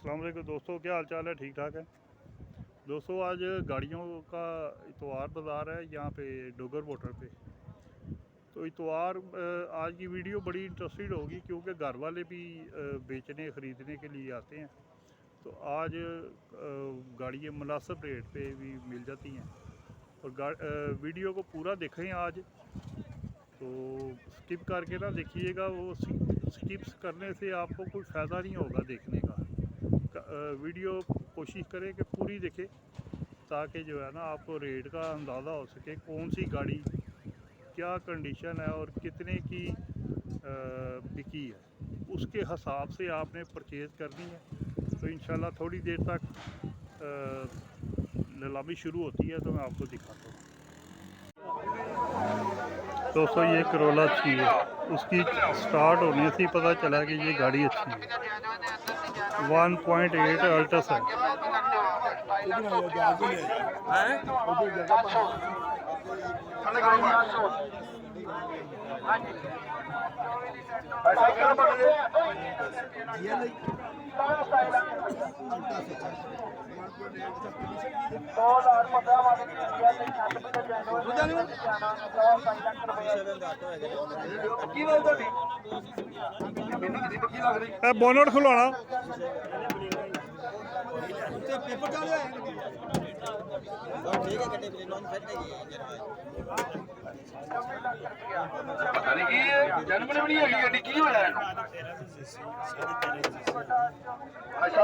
अस्सलाम वालेकुम दोस्तों, क्या हाल चाल है? ठीक ठाक है दोस्तों। आज गाड़ियों का इतवार बाज़ार है यहाँ पे डोगर बॉर्डर पे। तो इतवार आज की वीडियो बड़ी इंटरेस्टेड होगी क्योंकि घर वाले भी बेचने ख़रीदने के लिए आते हैं। तो आज गाड़ियाँ मुनासिब रेट पे भी मिल जाती हैं और वीडियो को पूरा देखें आज। तो स्किप करके ना देखिएगा, वो स्किप्स करने से आपको कोई फ़ायदा नहीं होगा देखने का। वीडियो कोशिश करें कि पूरी देखें ताकि जो है ना आपको रेट का अंदाज़ा हो सके, कौन सी गाड़ी क्या कंडीशन है और कितने की बिकी है, उसके हिसाब से आपने परचेज़ करनी है। तो इंशाल्लाह थोड़ी देर तक नीलामी शुरू होती है तो मैं आपको दिखाता हूँ। दोस्तों ये करोला अच्छी है, उसकी स्टार्ट होने से ही पता चला कि ये गाड़ी अच्छी है। 1.8 अल्टस है। बोनट खुलवाना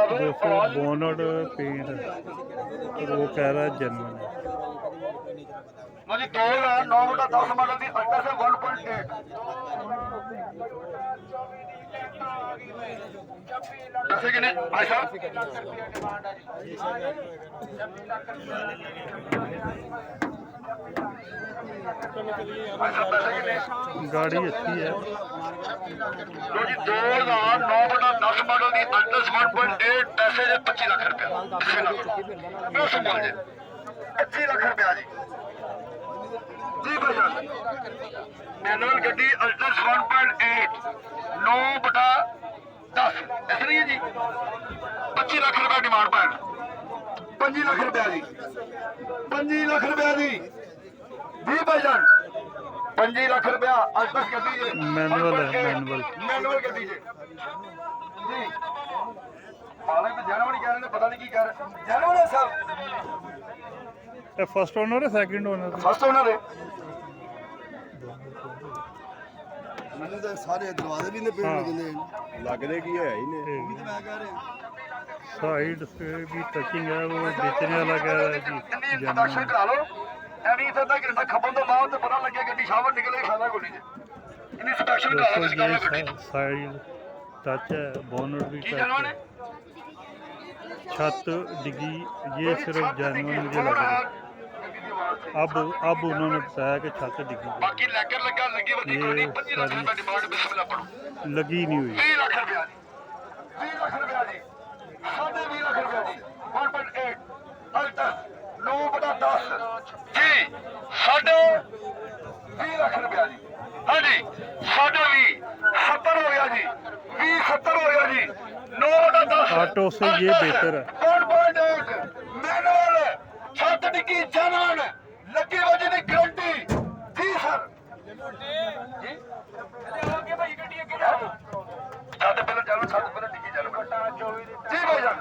दोस्तों, बोनट पेंट और वो कह रहा है जर्मन है। 2009-10 मॉडल की अल्ट्रा से 1.8 पैसे कितने भाई साहब? गाड़ी अच्छी है। लो जी 2009-10 मॉडल की अल्ट्रा 1.8 पैसे 25 लाख रुपया। मैं संभाल जी 25 लाख रुपया जी भैया। मैनुअल गड्डी अल्ट्रा 1.8 9/10 ऐसा नहीं है जी। 25 लाख रुपया डिमांड पर 25 लाख रुपया जी। 25 लाख रुपया जी जी भाईजान। 25 लाख रुपया अल्ट्रा गड्डी जी। मैनुअल है, मैनुअल गड्डी जी जी। मालिक तो जैनवन कह रहे हैं, पता नहीं की कह रहे। जैनवन है सर। फर्स्ट ओनर है सेकंड ओनर? फर्स्ट ओनर है। ਮੈਨੂੰ ਤਾਂ ਸਾਰੇ ਦਰਵਾਜ਼ੇ ਵੀ ਨੇ ਪੇੜ ਲੱਗਦੇ ਲੱਗਦੇ ਕੀ ਹੈ ਹੀ ਨੇ ਉਹ ਵੀ ਤਾਂ ਮੈਂ ਕਹਿ ਰਿਹਾ। साइड से भी टचिंग है, वो बेचने वाला कह रहा है कि इंट्रोडक्शन करा लो एनी इधर तक घंटा खपन तो बाद तो पता लगे गड्डी शावर निकले फायदा कोई नहीं। इन्हीं इंट्रोडक्शन करा लो दोस्तों इसका गड्डी ये साइड टच है, बोनट भी टच है, छत डिगी, ये सिर्फ जैनवन मुझे लग रहा है। अब उन्होंने बताया कि छत डिगी बाकी लेकर लगा लगी वधी कोई नहीं। 25 लाख रुपए डिमांड बिस्मिल्लाह पढ़ो। लगी नहीं हुई। 20 लाख रुपया जी। 20 लाख रुपया जी। 20 लाख रुपया जी। 1.8 अल्ट्रा 9/10 जी। 20 लाख रुपया जी। हाँ जी 20 70 हो गया जी। 20-70 हो गया जी। 9/10 ऑटो से ये बेहतर है। 1.8 मैनुअल छत डिग्गी जैनवन लगी वजह की गारंटी जी सर जी। छत पहले चलो छत पहले डिग्गी जैनवन जी भाईजान।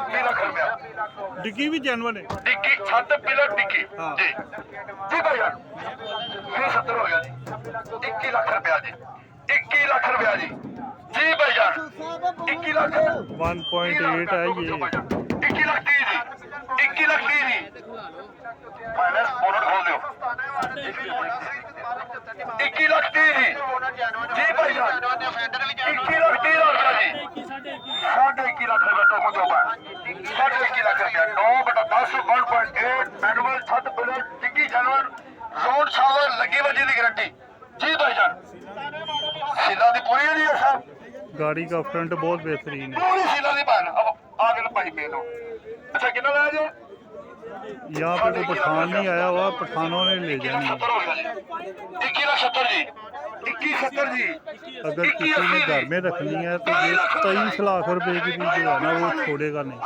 20 लाख रुपया डिग्गी भी जैनवन है। डिग्गी छत पिलर डिग्गी हाँ। जी जी भाईजान। 20-70 हो गया जी। 21 लाख रुपया जी। 21 लाख रुपया जी जी भाईजान। 21 लाख 1.8 है ये। 21 लाख 30 जी। 21 लाख 30 जी। फाइनेंस बोनट खोल दो। 21 लाख 30 जी जी भाईजान। 21 लाख 30 रुपया जी। 21.5 लाख रुपया टोकन दो पाए। 21.5 लाख रुपया 9/10 1.8 मैनुअल छत पिलर डिग्गी जैनवन रोड शावर लगी वजी की गारंटी जी भाईजान। सीला दी पूरी है जी साहब। गाड़ी का फ्रंट बहुत बेहतरीन है। पूरी सीला दी पान। अब आगे ना भाई मेनो। अच्छा कितना लाया जी? यहाँ पे कोई पठान नहीं आया हुआ, पठानों ने ले जानी है। 70 हो गया जी। 21,70,000 जी, 21,70,000 जी। अगर किसी ने घर में रखनी है तो ये 23 लाख रुपए की भी जो है ना वो छोड़ेगा नहीं,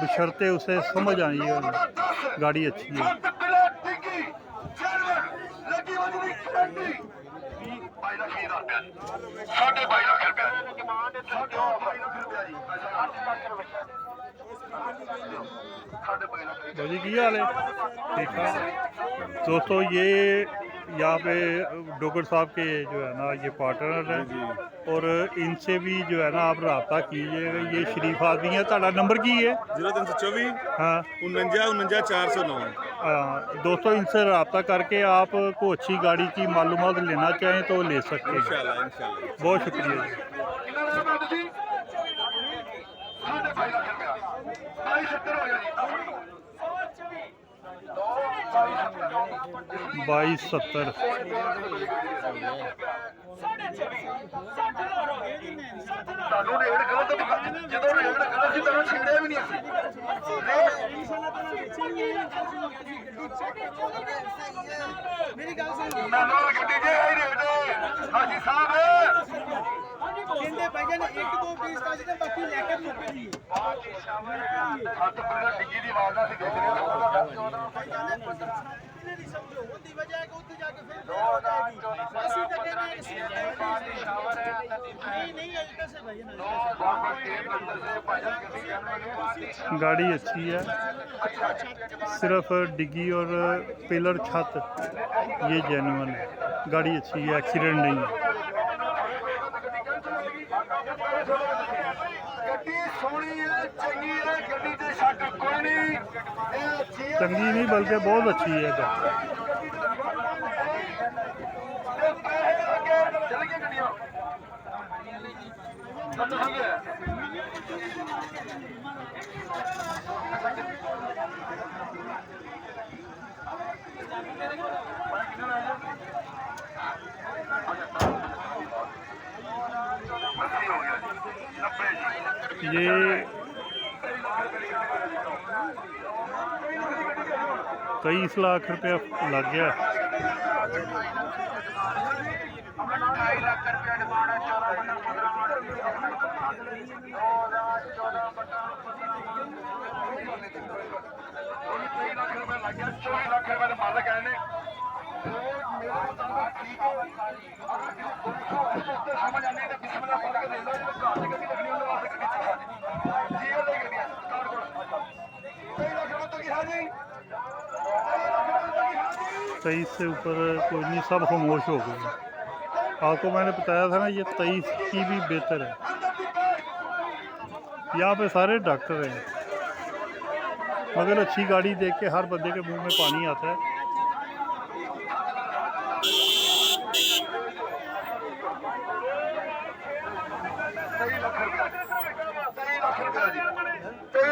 बशर्ते उसे समझ आई हो, गाड़ी अच्छी है। भाजी की हाल है? ठीक ठाक दोस्तों, ये यहाँ पे डोगर साहब के जो है ना ये पार्टनर हैं और इनसे भी जो है ना आप रब्ता कीजिएगा। ये शरीफ आदमी है। ਤੁਹਾਡਾ नंबर की है? 0324 हाँ 49 409। दोस्तों, इनसे रब्ता करके आप को अच्छी गाड़ी की मालूमात लेना चाहें तो ले सकते हैं। इंशाल्लाह बहुत शुक्रिया जी। 2270 ਤੁਹਾਨੂੰ ਰੇਟ ਗਲਤ ਜਦੋਂ ਰੇਟ ਗਲਤ ਸੀ ਤੁਹਾਨੂੰ ਛੇੜਿਆ ਵੀ ਨਹੀਂ ਅਸੀਂ ਮੇਰੀ ਗੱਲ ਸੁਣ ਮੈਨੂੰ ਗੱਡੀ ਜੇ ਆਈ ਰੇਟ ਹਾਜੀ ਸਾਹਿਬ ਕਹਿੰਦੇ ਭਾਈਆਂ ਨੇ 1-2 ਪੀਸ ਕਾਜ ਤੇ ਬਾਕੀ ਲੈ ਕੇ ਮੁੱਕ ਜੀ ਹੱਥ ਪਰ ਡਿੱਗੀ ਦੀ ਆਵਾਜ਼ ਨਾਲ ਸੀ ਦੇਖ ਰਹੇ ਹੋ ਨਹੀਂ ਸਮਝੋ ਉਹਦੀ ਵਜ੍ਹਾ ਹੈ ਕਿ ਉੱਥੇ ਜਾ ਕੇ ਫਿਰ ਹੋ ਜਾਏਗੀ ਅਸੀਂ ਤਾਂ ਕਹਿੰਦੇ ਨਹੀਂ ਅਜੇ ਸੇ ਭਾਈ ਨਾ गाड़ी अच्छी है, सिर्फ डिग्गी और पिलर छत ये जेन्युइन है। गाड़ी अच्छी है, एक्सीडेंट नहीं है। ਗੱਡੀ ਸੋਹਣੀ ਹੈ ਚੰਗੀ ਹੈ ਗੱਡੀ ਤੇ ਸ਼ੱਕ ਕੋਈ ਨਹੀਂ ਇਹ ਅੱਛੀ ਹੈ चंगी नहीं बल्कि बहुत अच्छी है गाड़ी। ਚੱਲ ਗਈਆਂ ਗੱਡੀਆਂ ਬੰਦ ਹੋ ਗਿਆ ये 23 लाख रुपया लग गया। 2.5 ਲੱਖ ਰੁਪਏ ਡਿਮਾਂਡ 24 ਲੱਖ ਰੁਪਏ ਲੱਗ ਗਿਆ 24 ਲੱਖ ਰੁਪਏ ਦੇ ਮਾਲਕ ਆਏ ਨੇ ਮੇਰਾ ਮੁਤਾਬਕ ਠੀਕ ਹੈ ਸਮਝ ਆਉਂਦੀ ਤਾਂ ਬਿਸਮਿਲ੍ਲਾ ਪੜ੍ਹ ਕੇ ਦੇ ਲਓ ਜੇ ਘਰ ਦੀ ਗੱਡੀ ਲੱਗਣੀ ਉਹਦੇ ਵਾਸਤੇ ਗੱਡੀ ਚਲਾ ਦੇ ਜੀ ਇਹ ਲਈ ਗੱਡੀਆਂ ਕਾਰ ਕੋਲ 23 ਲੱਖ ਰੁਪਏ ਤੋਂ ਕੀ ਹੈ ਜੀ 23 से ऊपर कोई नहीं, सब खामोश हो गए। आपको मैंने बताया था ना ये 23 की भी बेहतर है। यहाँ पे सारे डॉक्टर हैं, मगर अच्छी गाड़ी देख के हर बंदे के मुंह में पानी आता है।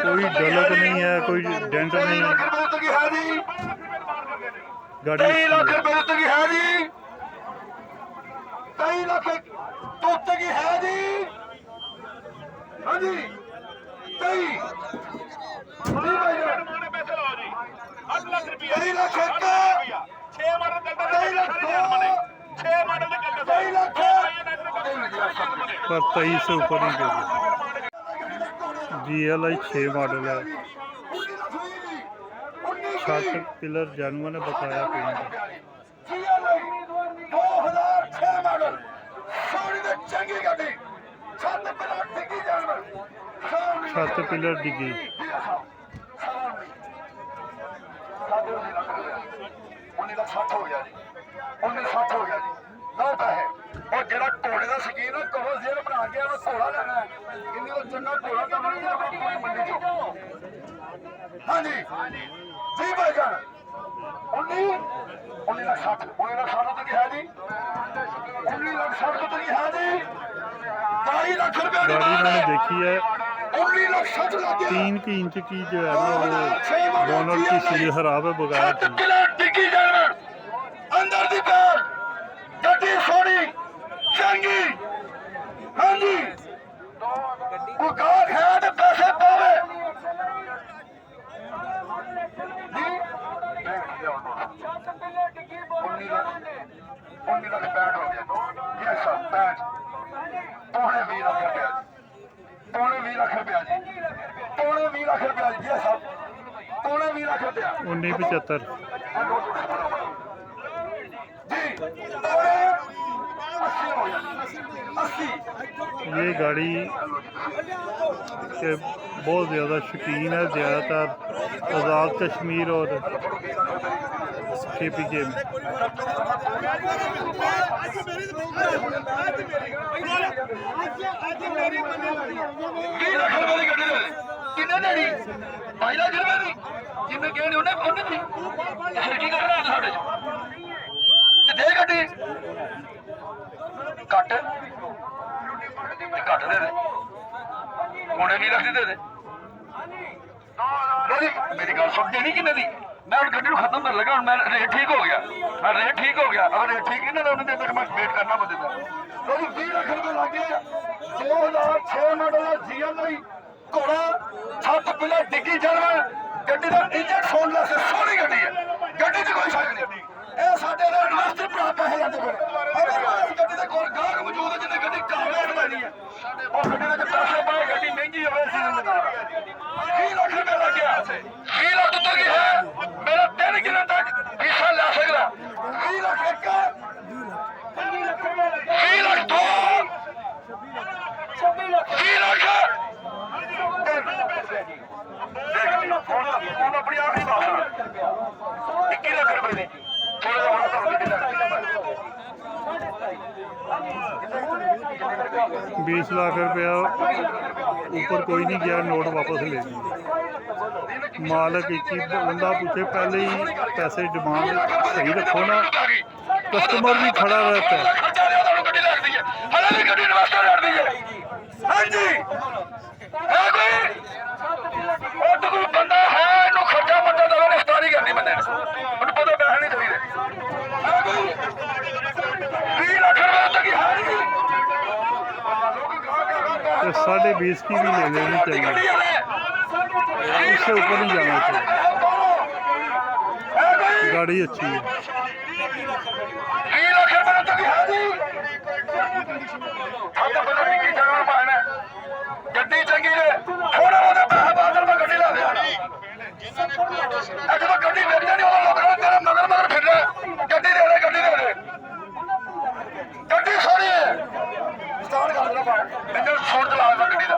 कोई डलक नहीं है, कोई डेंट नहीं है, गाड़ी 23 ਲੱਖ अच्छी है। ਰੁਪਏ ਉੱਤੇ ਕੀ ਹੈ ਜੀ 23 ਲੱਖ ਤੋਂ ਉੱਤੇ ਕੀ ਹੈ ਜੀ ਹਾਂਜੀ 23 ਜੀ ਭਾਈ ਮਾਨੇ ਪੈਸੇ ਲਾਓ ਜੀ 8 ਲੱਖ ਰੁਪਏ 23 ਲੱਖ 6 ਮਾਡਲ ਚੱਲਦਾ 23 ਲੱਖ 6 ਮਾਡਲ ਦੇ ਚੱਲਦਾ 23 ਲੱਖ पर 23 से ऊपर नहीं गई। GLI 6 मॉडल है, छत पिलर जेन्युइन है, बताया पेंट। 2006 ਮਾਡਲ ਸੋਹਣੀ ਤੇ ਚੰਗੀ ਗੱਡੀ ਛੱਤ ਪਿਲਰ ਡਿੱਗੀ ਜਾਨਵਰ छत पिलर डिगी। 1960 ਹੋ ਗਿਆ ਜੀ 1960 ਹੋ ਗਿਆ ਜੀ ਲਓ ਪੈਸੇ ਉਹ ਜਿਹੜਾ ਘੋੜੇ ਦਾ ਸ਼ਕੀਨ ਹੈ ਕਹੋ ਜ਼ੇਰ ਬਣਾ ਕੇ ਉਹ ਘੋੜਾ ਲੈਣਾ ਇੰਨੀ ਉਹ ਚੰਗਾ ਘੋੜਾ ਤਾਂ ਬਣ ਗਿਆ ਆਪਣੀ ਮੰਡੀ ਚੋਂ ਹਾਂਜੀ ਜੀ ਭਾਈ ਜਾਨ 1960 ਤੋਂ ਕੀ ਹੈ ਜੀ 1960 ਤੋਂ ਕੀ ਹੈ ਜੀ 22 ਲੱਖ ਰੁਪਏ ਦੀ गाड़ी मैंने देखी है, 1960 ਲੱਗ ਗਿਆ 3 इंच की जो है ना वो बोनट की सील खराब है, बगैर की। ਡਿੱਗੀ ਜਾਨਵਰ ਅੰਦਰ ਦੀ ਪੈਰ ਗੱਡੀ ਸੋਹਣੀ ਚੰਗੀ ਹਾਂਜੀ ਉਹ ਗਾਹਕ ਹੈ ਤੇ ਪੈਸੇ ਪਾਵੇ ਜੀ 1960 19 ਲੱਖ 65 ਹੋ ਗਿਆ ਜੀ ਸਰ 65 ਪੌਣੇ 20 ਲੱਖ ਰੁਪਇਆ ਪੌਣੇ 20 ਲੱਖ ਰੁਪਇਆ ਜੀ ਪੌਣੇ 20 ਲੱਖ ਰੁਪਇਆ ਜੀ ਸਰ ਪੌਣੇ 20 ਲੱਖ ਰੁਪਇਆ 1975 ਜੀ ਪੌਣੇ 80 ਹੋ ਗਿਆ 80 ये गाड़ी के बहुत ज़्यादा शौकीन है ज़्यादातर आज़ाद कश्मीर और KPK में। ਘੱਟ ਘੱਟ ਦੇ ਦੇ ਕੋਣੇ ਨਹੀਂ ਰੱਖਦੇ ਦੇ ਮੇਰੀ ਗੱਲ ਸੁਣ ਦੇਣੀ ਕਿੰਨੇ ਦੀ ਮੈਂ ਹੁਣ ਗੱਡੀ ਨੂੰ ਖਤਮ ਕਰਨ ਲੱਗਾ ਹੁਣ ਮੈਂ ਰੇਟ ਠੀਕ ਹੋ ਗਿਆ ਮੈਂ ਰੇਟ ਠੀਕ ਹੋ ਗਿਆ ਅਗਰ ਰੇਟ ਠੀਕ ਨਹੀਂ ਨਾ ਉਹਨੇ ਤੱਕ ਮੈਂ ਵੇਟ ਕਰਨਾ ਬੰਦੇ ਦਾ ਲੋਕੀ 20 ਲੱਖ ਰੁਪਏ ਲੱਗ ਗਏ 2006 ਮਾਡਲ ਦਾ GL ਘੋੜਾ ਛੱਤ ਪਿਲਾ ਡਿੱਗੀ ਜਾਣਾ ਗੱਡੀ ਦਾ ਇੰਜਨ ਸੋਲਣਾ ਸੇ ਸੋਹਣੀ ਗੱਡੀ ਹੈ ਗੱਡੀ 'ਚ ਕੋਈ ਸ਼ੱਕ ਨਹੀਂ ਇਹ ਸਾਡੇ ਨਾਲ ਇਨਵੈਸਟਰ ਭਰਾ ਪੈਸੇ ਲਾਦੇ ਪਏ ਗੱਡੀ ਦੇ ਕੋਲ ਗਾਹਕ ਮੌਜੂਦ ਹੈ ਜਿਹਨੇ ਗੱਡੀ ਕਾਮਯਾਬ ਲੈਣੀ ਹੈ ਉਹ ਗੱਡੀ ਵਿੱਚ ਪੈਸੇ ਪਾਏ ਗੱਡੀ ਮਹਿੰਗੀ ਹੋਵੇ ਸੀ 20 ਲੱਖ ਰੁਪਏ ਲੱਗ ਗਿਆ 20 ਲੱਖ ਤੋਂ ਕੀ ਹੈ ਮੇਰਾ 3 ਕਿਲੋ ਤੱਕ ਹਿੱਸਾ ਲੈ ਸਕਦਾ 20 ਲੱਖ ਇੱਕ 20 ਲੱਖ ਦੋ 20 ਲੱਖ ਦੇਖ ਹੁਣ ਆਪਣੀ ਆਖਰੀ ਬਾਤ 21 ਲੱਖ ਰੁਪਏ ਦੀ थोड़ा सा 20 लाख रुपया ऊपर कोई नहीं गया नोट वापस ले लिए मालक एक ही बंदा पूछे पहले ही पैसे डिमांड सही रखो ना कस्टमर भी खड़ा रहता है बंदा है खर्चा बंदा दवा रिश्तेदारी करनी बंदे पता पैसे नहीं चाहिए 20 लाख रुपए तक ही है तो 20.5 की भी ले लेनी चाहिए इससे ऊपर नहीं जाना चाहिए गाड़ी अच्छी है 20 लाख रुपए तक है जी ਗੱਡੀ ਚੰਗੀ ਹੈ ਥੋੜਾ ਉਹਦੇ ਪੈਸੇ ਬਾਦਲ ਮੈਂ ਗੱਡੀ ਲਾ ਦੇ ਜਦੋਂ ਗੱਡੀ ਮਿਲ ਜਾਣੀ ਉਹ ਲੋਕਾਂ ਨੇ ਤੇਰੇ ਮਗਰ ਮਗਰ ਫਿਰ ਗੱਡੀ ਦੇ ਗੱਡੀ ਸੋਹਣੀ ਹੈ ਸਟਾਰਟ ਕਰ ਦੇਣਾ ਭਾਈ ਮੈਨੂੰ ਸੋਹਣ ਚਲਾ ਦੇ ਗੱਡੀ ਦਾ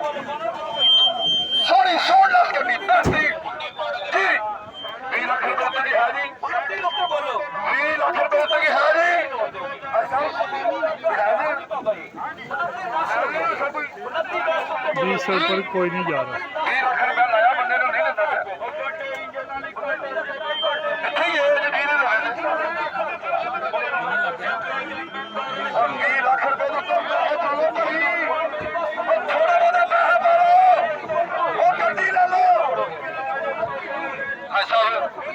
ਸੋਹਣੀ ਲੱਗ ਗੱਡੀ ਜੀ 20 ਲੱਖ ਰੁਪਏ ਤੱਕ ਹੈ ਜੀ 20 ਲੱਖ ਰੁਪਏ ਤੱਕ ਹੈ ਜੀ बीस से ऊपर कोई नहीं जा रहा 20 ਲੱਖ ਰੁਪਏ ਲਾਇਆ ਬੰਦੇ ਨੂੰ ਨਹੀਂ ਦਿੰਦਾ ਇੱਥੇ ਹੀ ਹੈ ਜੀ 20 ਲੱਖ ਰੁਪਏ ਤੋਂ ਪੈਸੇ ਚਲੋ ਭਾਈ ਥੋੜਾ ਬਹੁਤਾ ਪੈਸਾ ਪਾ ਲਓ ਉਹ ਗੱਡੀ ਲੈ ਲਓ ਐਸਾ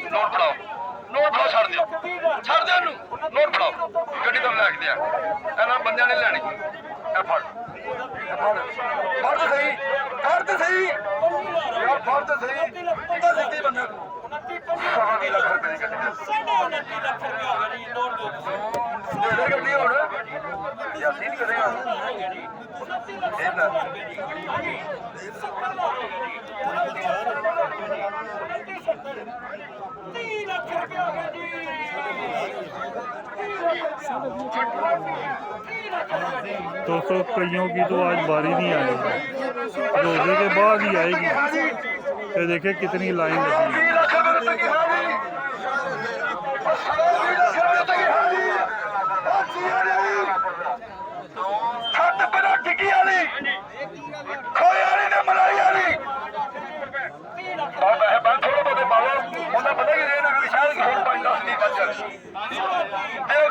ਨੋਟ ਫੜਾਓ ਛੱਡ ਦਿਓ ਇਹਨੂੰ ਨੋਟ ਫੜਾਓ ਗੱਡੀ ਤੋਂ ਲੈ ਕੇ ਦਿਆ ਇਹਨਾਂ ਬੰਦਿਆਂ ਨੇ ਲੈਣੀ ਇਹ ਫੜ ਤੇ ਸਹੀ ਯਾਰ ਫੜ ਤੇ ਸਹੀ ਪਤਾ ਸਿੱਧੀ ਬੰਦੇ ਨੂੰ 20 ਲੱਖ ਰੁਪਏ ਦੀ ਗੱਡੀ 29 ਲੱਖ ਰੁਪਏ ਹੋ ਗਈ ਨੋਟ ਦੇ ਗੱਡੀ ਹੁਣ ਜਾਂ ਸੀ ਨਹੀਂ ਕਰੇਗਾ दोस्तों कईयों की तो आज बारी नहीं आई रोजे के बाद ही आएगी तो देखिए कितनी लाइन लगी है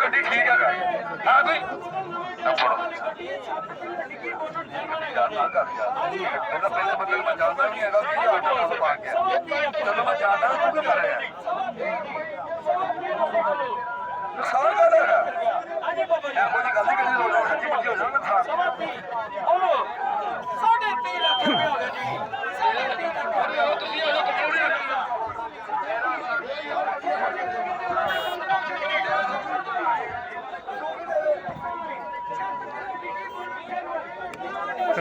ਗੱਡੀ ਠੀਕ ਹੈਗਾ ਹਾਂ ਕੋਈ ਇਹਦਾ ਪਹਿਲੇ ਬੰਦੇ ਨੂੰ ਮੈਂ ਜਾਣਦਾ ਨਹੀਂ ਹੈਗਾ ਕਿ ਆਟਾ ਪਾ ਕੇ ਚਲੋ ਮੈਂ ਜਾਣਦਾ ਤੂੰ ਕੀ ਕਰ ਰਿਹਾ ਨੁਕਸਾਨ ਕਰ ਰਿਹਾ ਇਹੋ ਜਿਹੀ ਗੱਲ ਨਹੀਂ ਕਰਨੀ ਲੋੜ ਸੱਚੀ ਮੁੱਚੀ ਹੋ ਜਾਣਾ ਨੁਕਸਾਨ 3.5 ਲੱਖ ਰੁਪਏ ਹੋ ਗਏ ਜੀ 3.5 ਲੱਖ ਤੁਸੀਂ ਇਹੋ ਕੰਟਰੋਲ ਨਹੀਂ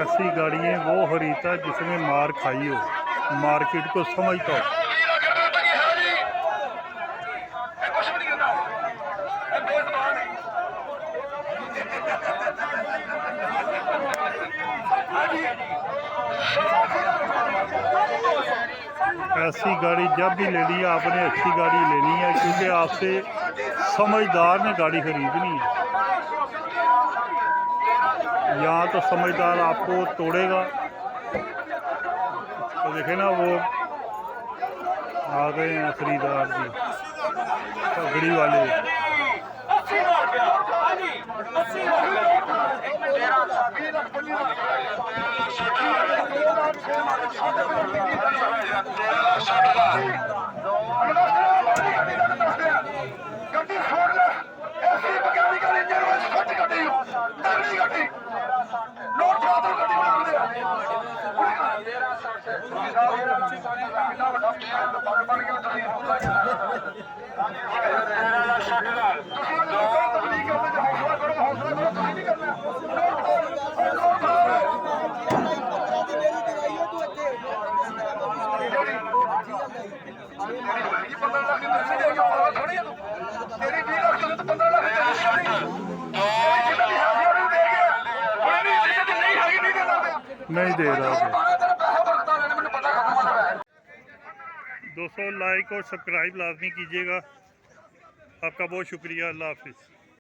ऐसी गाड़ियाँ वो खरीदता जिसने मार खाई हो, मार्केट को समझता हो। ऐसी गाड़ी जब भी लेनी है आपने अच्छी गाड़ी लेनी है, क्योंकि आपसे समझदार ने गाड़ी खरीदनी है। यहाँ तो समझदार आपको तोड़ेगा। तो देखे ना वो आ गए हैं खरीदार जी, पगड़ी वाले। नहीं दे रहा है। दोस्तों लाइक और सब्सक्राइब लाजमी कीजिएगा। आपका बहुत शुक्रिया। अल्लाह हाफिज़।